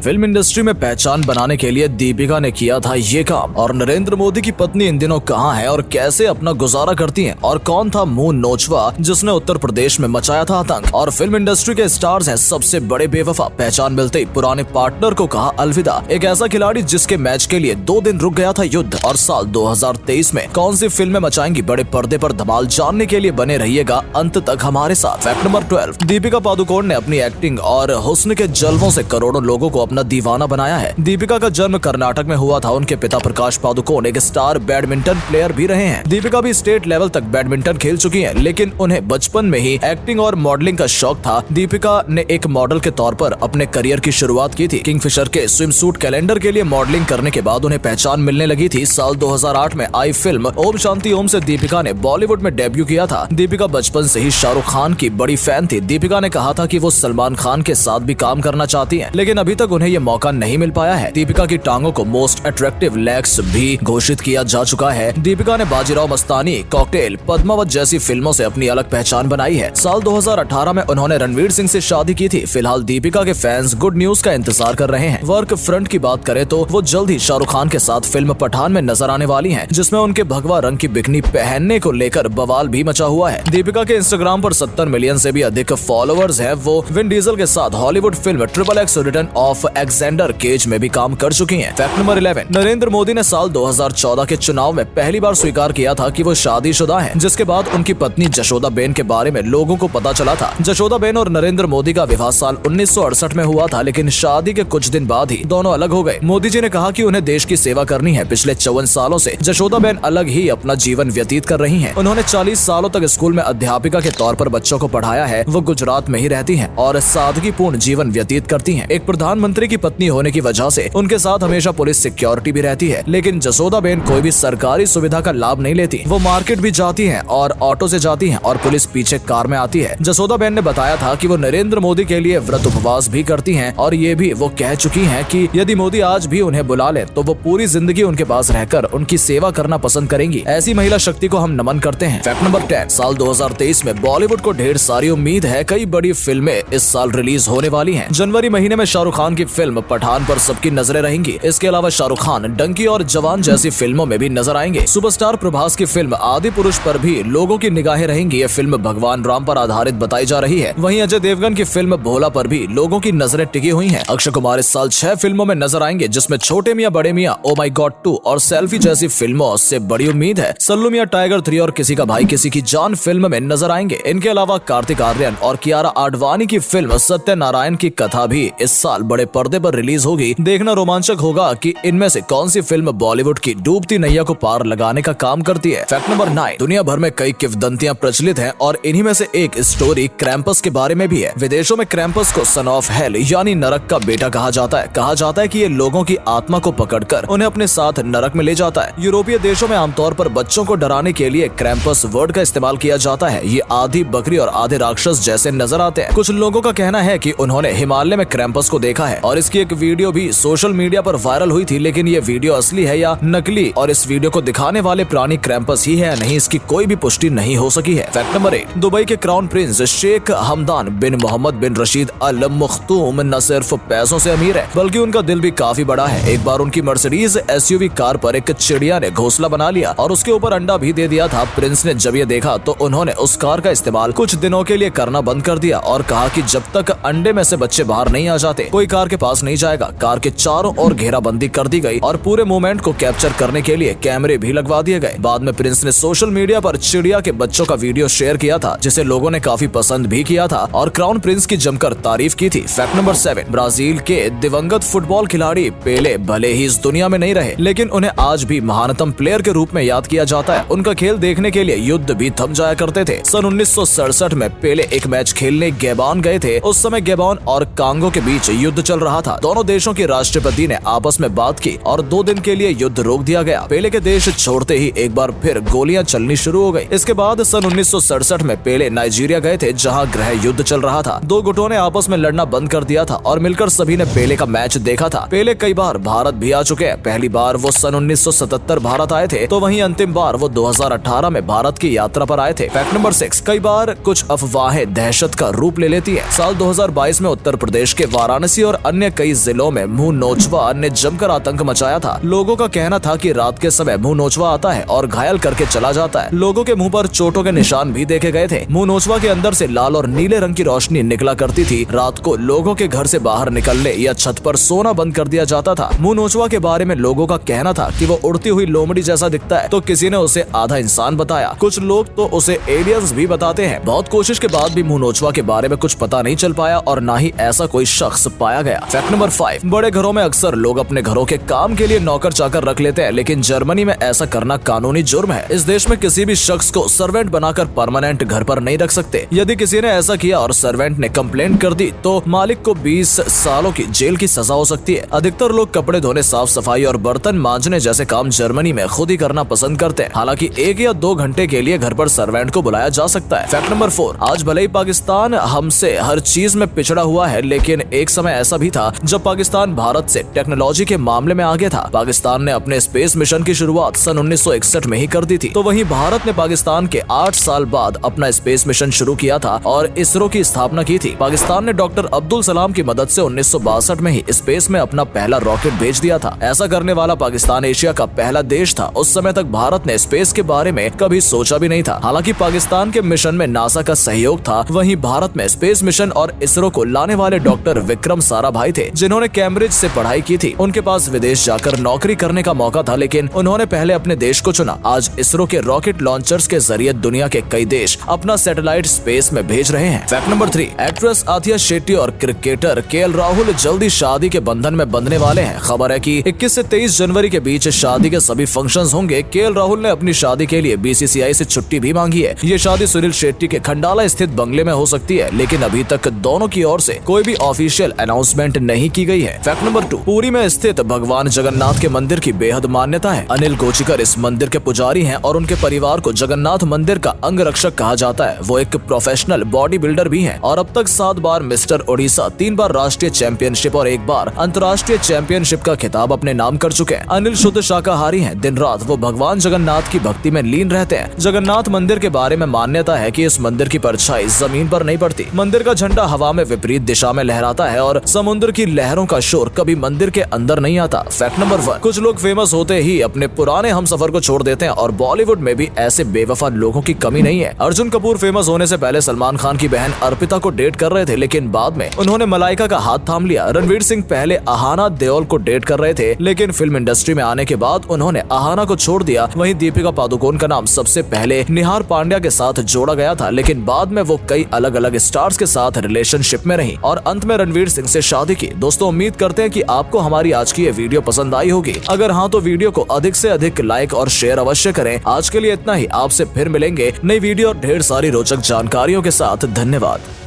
Film industry में पहचान बनाने के लिए दीपिका ने किया था ये काम। और नरेंद्र मोदी की पत्नी इन दिनों कहाँ है और कैसे अपना गुजारा करती हैं, और कौन था मुंह नोचवा जिसने उत्तर प्रदेश में मचाया था आतंक। और फिल्म इंडस्ट्री के स्टार्स हैं सबसे बड़े बेवफा। पहचान मिलते ही पुराने पार्टनर को कहा अलविदा। एक ऐसा खिलाड़ी जिसके मैच के लिए 2 दिन रुक गया था युद्ध। और साल 2023 में कौन सी फिल्में मचाएंगी बड़े पर्दे पर धमाल, जानने के लिए बने रहिएगा अंत तक हमारे साथ। फैक्ट नंबर 12, दीपिका पादुकोण ने अपनी एक्टिंग और हुस्न के जलवों से करोड़ों लोगों को अपना दीवाना बनाया है। दीपिका का जन्म कर्नाटक में हुआ था। उनके पिता प्रकाश पादुकोण एक स्टार बैडमिंटन प्लेयर भी रहे हैं। दीपिका भी स्टेट लेवल तक बैडमिंटन खेल चुकी हैं, लेकिन उन्हें बचपन में ही एक्टिंग और मॉडलिंग का शौक था। दीपिका ने एक मॉडल के तौर पर अपने करियर की शुरुआत की थी। किंगफिशर के स्विमसूट कैलेंडर के लिए मॉडलिंग करने के बाद उन्हें पहचान मिलने लगी थी। साल 2008 में आई फिल्म ओम शांति ओम से दीपिका ने बॉलीवुड में डेब्यू किया था। दीपिका बचपन से ही शाहरुख खान की बड़ी फैन थी। दीपिका ने कहा था कि वो सलमान खान के साथ भी काम करना चाहती हैं, लेकिन अभी तक उन्हें ये मौका नहीं मिल पाया है। दीपिका की टांगों को मोस्ट अट्रैक्टिव लेग्स भी घोषित किया जा चुका है। दीपिका ने बाजीराव मस्तानी, कॉकटेल, पद्मावत जैसी फिल्मों से अपनी अलग पहचान बनाई है। साल 2018 में उन्होंने रणवीर सिंह से शादी की थी। फिलहाल दीपिका के फैंस गुड न्यूज का इंतजार कर रहे हैं। वर्क फ्रंट की बात करें तो वो जल्द ही शाहरुख खान के साथ फिल्म पठान में नजर आने वाली हैं, जिसमें उनके भगवा रंग की बिकनी पहनने को लेकर बवाल भी मचा हुआ है। दीपिका के इंस्टाग्राम पर 70 मिलियन से भी अधिक फॉलोअर्स हैं। वो विन डीजल के साथ Hollywood film XXX return of Alexander Cage में भी काम कर चुकी हैं। फैक्ट नंबर 11, नरेंद्र मोदी ने साल 2014 के चुनाव में पहली बार स्वीकार किया था कि वो शादीशुदा हैं, जिसके बाद उनकी पत्नी जशोदाबेन के बारे में लोगों को पता चला था। जशोदाबेन और नरेंद्र मोदी का विवाह साल 1968 में हुआ था, लेकिन शादी के कुछ दिन बाद ही दोनों अलग हो गए। मोदी जी ने कहा कि उन्हें देश की सेवा करनी है। पिछले 54 सालों से जशोदाबेन अलग ही अपना जीवन व्यतीत कर रही हैं। उन्होंने 40 सालों तक स्कूल में अध्यापिका के तौर पर बच्चों को पढ़ाया है। वो गुजरात में ही रहती हैं और सादगीपूर्ण जीवन व्यतीत करती हैं। एक प्रधानमंत्री की पत्नी होने की वजह से उनके साथ हमेशा पुलिस सिक्योरिटी भी रहती है, लेकिन जसोदाबेन कोई भी सरकारी सुविधा का लाभ नहीं लेती। वो मार्केट भी जाती हैं और ऑटो से जाती हैं और पुलिस पीछे कार में आती है। जसोदाबेन ने बताया था कि वो नरेंद्र मोदी के लिए व्रत उपवास भी करती हैं, और ये भी वो कह चुकी हैं कि यदि मोदी आज भी उन्हें बुला ले तो वो पूरी जिंदगी उनके पास रहकर उनकी सेवा करना पसंद करेंगी। ऐसी महिला शक्ति को हम नमन करते हैं। फैक्ट नंबर 10, साल 2023 में बॉलीवुड को ढेर सारी उम्मीद है। कई बड़ी फिल्में इस साल रिलीज होने वाली हैं। जनवरी महीने में शाहरुख खान की फिल्म पठान पर सबकी नजरें रहेंगी। इसके अलावा शाहरुख खान डंकी और जवान जैसी फिल्मों में भी नजर आएंगे। सुपरस्टार प्रभास की फिल्म आदि पुरुष पर भी लोगों की निगाहें रहेंगी। ये फिल्म भगवान राम पर आधारित बताई जा रही है। वहीं अजय देवगन की फिल्म भोला पर भी लोगों की नजरें टिकी हुई हैं। अक्षय कुमार इस साल 6 फिल्मों में नजर आएंगे, जिसमें छोटे मियां बड़े मियां, ओ माय गॉड 2 और सेल्फी जैसी फिल्मों से बड़ी उम्मीद है। सल्लू मियां टाइगर 3 और किसी का भाई किसी की जान फिल्म में नजर आएंगे। इनके अलावा कार्तिक आर्यन और कियारा आडवाणी की फिल्म सत्यनारायण की कथा भी इस साल बड़े पर्दे पर रिलीज होगी। देखना रोमांचक होगा कि इनमें से कौन सी फिल्म बॉलीवुड की डूबती नैया को पार लगाने का काम करती है। फैक्ट नंबर 9, दुनिया भर में कई किंवदंतियां प्रचलित हैं और इन्हीं में से एक स्टोरी क्रैम्पस के बारे में भी है। विदेशों में क्रैम्पस को सन ऑफ हेल यानी नरक का बेटा कहा जाता है। कहा जाता है कि ये लोगों की आत्मा को पकड़कर उन्हें अपने साथ नरक में ले जाता है। यूरोपीय देशों में आमतौर पर बच्चों को डराने के लिए क्रैम्पस वर्ड का इस्तेमाल किया जाता है। ये आधी बकरी और आधे राक्षस जैसे नजर आते हैं। कुछ लोगों का कहना है कि उन्होंने हिमालय में क्रैम्पस को देखा है और इसकी एक वीडियो भी सोशल मीडिया पर वायरल हुई थी, लेकिन ये वीडियो असली है या नकली और इस वीडियो को दिखाने वाले प्राणी क्रैम्पस ही है या नहीं, इसकी कोई भी पुष्टि नहीं हो सकी है। फैक्ट नंबर 8, दुबई के क्राउन प्रिंस शेख हमदान बिन मोहम्मद बिन रशीद अल मख्तूम न सिर्फ पैसों से अमीर है, बल्कि उनका दिल भी काफी बड़ा है। एक बार उनकी मर्सिडीज SUV कार पर एक चिड़िया ने घोंसला बना लिया और उसके ऊपर अंडा भी दे दिया था। प्रिंस ने जब ये देखा तो उन्होंने उस कार का इस्तेमाल कुछ दिनों के लिए करना बंद कर दिया और कहा कि जब तक अंडे में से बच्चे बाहर नहीं आ जाते कोई कार के पास नहीं जाएगा। कार के चारों ओर घेराबंदी कर दी गई और पूरे मूवमेंट को कैप्चर करने के लिए कैमरे भी लगवा दिए गए। बाद में प्रिंस ने सोशल मीडिया पर चिड़िया के बच्चों का वीडियो शेयर किया था, जिसे लोगों ने काफी पसंद भी किया था और क्राउन प्रिंस की जमकर तारीफ की थी। फैक्ट नंबर 7, ब्राजील के दिवंगत फुटबॉल खिलाड़ी पेले भले ही इस दुनिया में नहीं रहे, लेकिन उन्हें आज भी महानतम प्लेयर के रूप में याद किया जाता है। उनका खेल देखने के लिए युद्ध भी थम जाया करते थे। सन 1967 में पेले एक मैच खेलने गैबॉन गए थे। उस समय गैबॉन और कांगो के बीच युद्ध चल रहा था। दोनों देशों के राष्ट्रपति ने आपस में बात की और 2 दिन के लिए युद्ध रोक दिया गया। पेले के देश छोड़ते ही एक बार फिर गोलियां चलनी शुरू हो गई। इसके बाद सन 1967 में पेले नाइजीरिया गए थे, जहां गृह युद्ध चल रहा था। 2 गुटों ने आपस में लड़ना बंद कर दिया था और मिलकर सभी ने पेले का मैच देखा था। पेले कई बार भारत भी आ चुके हैं। पहली बार वो सन 1977 भारत आए थे, तो वहीं अंतिम बार वो 2018 में भारत की यात्रा पर आए थे। फैक्ट नंबर 6, कई बार कुछ अफवाहें दहशत का रूप ले लेती है। साल 2022 में उत्तर प्रदेश के वाराणसी और अन्य कई जिलों में मुंह नोचवा ने जमकर आतंक मचाया था। लोगों का कहना था कि रात के समय मुंह नोचवा आता है और घायल करके चला जाता है। लोगों के मुंह पर चोटों के निशान भी देखे गए थे। मुंह नोचवा के अंदर से लाल और नीले रंग की रोशनी निकला करती थी। रात को लोगों के घर से बाहर निकलने या छत पर सोना बंद कर दिया जाता था। मुंह नोचवा के बारे में लोगों का कहना था कि वो उड़ती हुई लोमड़ी जैसा दिखता है, तो किसी ने उसे आधा इंसान बताया। कुछ लोग तो उसे एलियंस भी बताते हैं। बहुत कोशिश के बाद भी मुंह नोचवा के बारे में कुछ पता नहीं चल पाया और ना ही ऐसा कोई शख्स पाया गया। फैक्ट नंबर 5, बड़े घरों में अक्सर लोग अपने घरों के काम के लिए नौकर चाकर रख लेते हैं, लेकिन जर्मनी में ऐसा करना कानूनी जुर्म है। इस देश में किसी भी शख्स को सर्वेंट बनाकर परमानेंट घर पर नहीं रख सकते। यदि किसी ने ऐसा किया और सर्वेंट ने कंप्लेंट कर दी तो मालिक को 20 सालों की जेल की सजा हो सकती है। अधिकतर लोग कपड़े धोने, साफ सफाई और बर्तन मांजने जैसे काम जर्मनी में खुद ही करना पसंद करते हैं। हालांकि 1 या 2 घंटे के लिए घर पर सर्वेंट को बुलाया जा सकता है। फैक्ट नंबर 4, आज भले ही पाकिस्तान हमसे हर चीज में पिछड़ा हुआ है, लेकिन एक समय ऐसा भी था जब पाकिस्तान भारत से टेक्नोलॉजी के मामले में आगे था। पाकिस्तान ने अपने स्पेस मिशन की शुरुआत सन 1961 में ही कर दी थी, तो वहीं भारत ने पाकिस्तान के 8 साल बाद अपना स्पेस मिशन शुरू किया था और इसरो की स्थापना की थी। पाकिस्तान ने डॉक्टर अब्दुल सलाम की मदद से 1962 में ही स्पेस में अपना पहला रॉकेट भेज दिया था। ऐसा करने वाला पाकिस्तान एशिया का पहला देश था। उस समय तक भारत ने स्पेस के बारे में कभी सोचा भी नहीं था। हालांकि पाकिस्तान के मिशन में नासा का सहयोग था, वहीं भारत में स्पेस मिशन और इसरो को लाने वाले डॉक्टर विक्रम साराभाई थे, जिन्होंने कैम्ब्रिज से पढ़ाई की थी। उनके पास विदेश जाकर नौकरी करने का मौका था, लेकिन उन्होंने पहले अपने देश को चुना। आज इसरो के रॉकेट लॉन्चर्स के जरिए दुनिया के कई देश अपना सैटेलाइट स्पेस में भेज रहे हैं। Fact number 3, actress Athiya Shetty और क्रिकेटर केएल राहुल जल्दी शादी के बंधन में बंधने वाले हैं। खबर है कि 21 से 23 जनवरी के बीच शादी के सभी फंक्शंस होंगे। केएल राहुल ने अपनी शादी के लिए बीसीसीआई से छुट्टी भी मांगी है। ये शादी सुनील शेट्टी के खंडाला स्थित बंगले में हो सकती है, लेकिन अभी तक दोनों की ओर से कोई भी ऑफिशियल अनाउंसमेंट नहीं की गई है। फैक्ट नंबर 2, पुरी में स्थित भगवान जगन्नाथ के मंदिर की बेहद मान्यता है। अनिल कोचिकर इस मंदिर के पुजारी हैं और उनके परिवार को जगन्नाथ मंदिर का अंग रक्षक कहा जाता है। वो एक प्रोफेशनल बॉडी बिल्डर भी हैं और अब तक 7 बार मिस्टर ओडिशा, 3 बार राष्ट्रीय चैंपियनशिप और 1 बार अंतर्राष्ट्रीय चैंपियनशिप का खिताब अपने नाम कर चुके हैं। अनिल शुद्ध शाकाहारी हैं। दिन रात वो भगवान जगन्नाथ की भक्ति में लीन रहते हैं। जगन्नाथ मंदिर के बारे में मान्यता है कि इस मंदिर की परछाई जमीन पर नहीं पड़ती। मंदिर का झंडा हवा में विपरीत दिशा में लहराता है और समुद्र की लहरों का शोर कभी मंदिर के अंदर नहीं आता। फैक्ट नंबर 1, कुछ लोग फेमस होते ही अपने पुराने हमसफर को छोड़ देते हैं और बॉलीवुड में भी ऐसे बेवफा लोगों की कमी नहीं है। अर्जुन कपूर फेमस होने से पहले सलमान खान की बहन अर्पिता को डेट कर रहे थे, लेकिन बाद में उन्होंने मलाइका का हाथ थाम लिया। रणवीर सिंह पहले अहाना देओल को डेट कर रहे थे, लेकिन फिल्म इंडस्ट्री में आने के बाद उन्होंने अहाना को छोड़ दिया। वहीं दीपिका पादुकोण का नाम सबसे पहले निहार पांड्या के साथ जोड़ा गया था, लेकिन बाद में वो कई अलग अलग स्टार्स के साथ रिलेशनशिप में रही और अंत में रणवीर सिंह से शादी की। दोस्तों, उम्मीद करते हैं कि आपको हमारी आज की ये वीडियो पसंद आई होगी। अगर हाँ तो वीडियो को अधिक से अधिक लाइक और शेयर अवश्य करें। आज के लिए इतना ही। आपसे फिर मिलेंगे नई वीडियो और ढेर सारी रोचक जानकारियों के साथ। धन्यवाद।